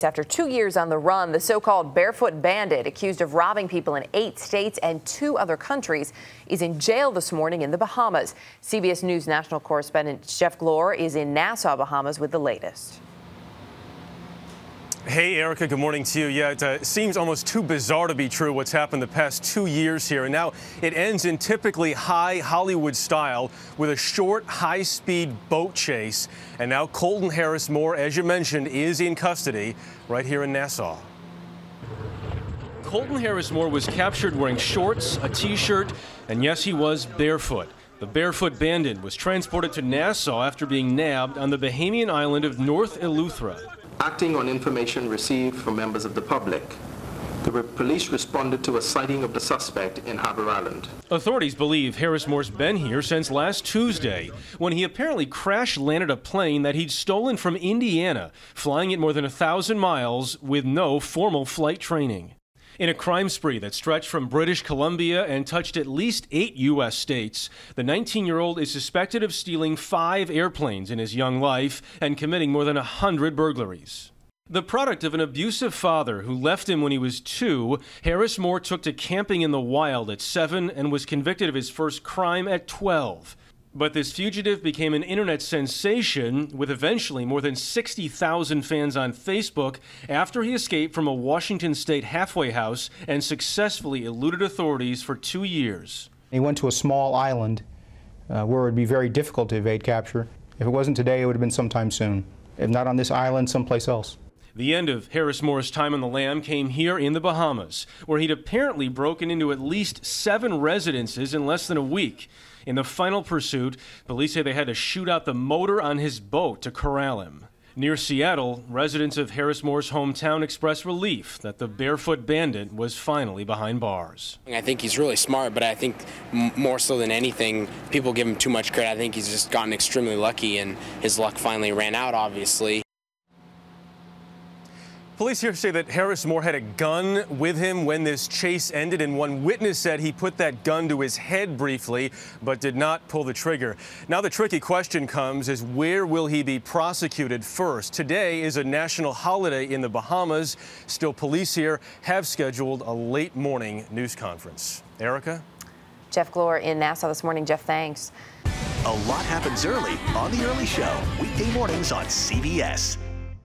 After 2 years on the run, the so-called Barefoot Bandit, accused of robbing people in 8 states and 2 other countries, is in jail this morning in the Bahamas. CBS News national correspondent Jeff Glor is in Nassau, Bahamas, with the latest. Hey, Erica, good morning to you. Yeah, it seems almost too bizarre to be true what's happened the past 2 years here. And now it ends in typically high Hollywood style with a short, high-speed boat chase. And now Colton Harris-Moore, as you mentioned, is in custody right here in Nassau. Colton Harris-Moore was captured wearing shorts, a T-shirt, and yes, he was barefoot. The Barefoot Bandit was transported to Nassau after being nabbed on the Bahamian island of North Eleuthera. Acting on information received from members of the public, the police responded to a sighting of the suspect in Harbor Island. Authorities believe Harris-Moore's been here since last Tuesday, when he apparently crash-landed a plane that he'd stolen from Indiana, flying it more than 1,000 miles with no formal flight training. In a crime spree that stretched from British Columbia and touched at least 8 U.S. states, the 19-year-old is suspected of stealing 5 airplanes in his young life and committing more than 100 burglaries. The product of an abusive father who left him when he was 2, Harris-Moore took to camping in the wild at 7 and was convicted of his first crime at 12. But this fugitive became an internet sensation with eventually more than 60,000 fans on Facebook after he escaped from a Washington state halfway house and successfully eluded authorities for 2 years. He went to a small island where it would be very difficult to evade capture. If it wasn't today, it would have been sometime soon. If not on this island, someplace else. The end of Harris-Moore's time on the lam came here in the Bahamas, where he'd apparently broken into at least 7 residences in less than a week. In the final pursuit, police say they had to shoot out the motor on his boat to corral him. Near Seattle, residents of Harris-Moore's hometown expressed relief that the Barefoot Bandit was finally behind bars. I think he's really smart, but I think more so than anything, people give him too much credit. I think he's just gotten extremely lucky, and his luck finally ran out, obviously. Police here say that Harris-Moore had a gun with him when this chase ended, and one witness said he put that gun to his head briefly, but did not pull the trigger. Now the tricky question comes is, where will he be prosecuted first? Today is a national holiday in the Bahamas. Still, police here have scheduled a late morning news conference. Erica? Jeff Glor in Nassau this morning. Jeff, thanks. A lot happens early on The Early Show, weekday mornings on CBS.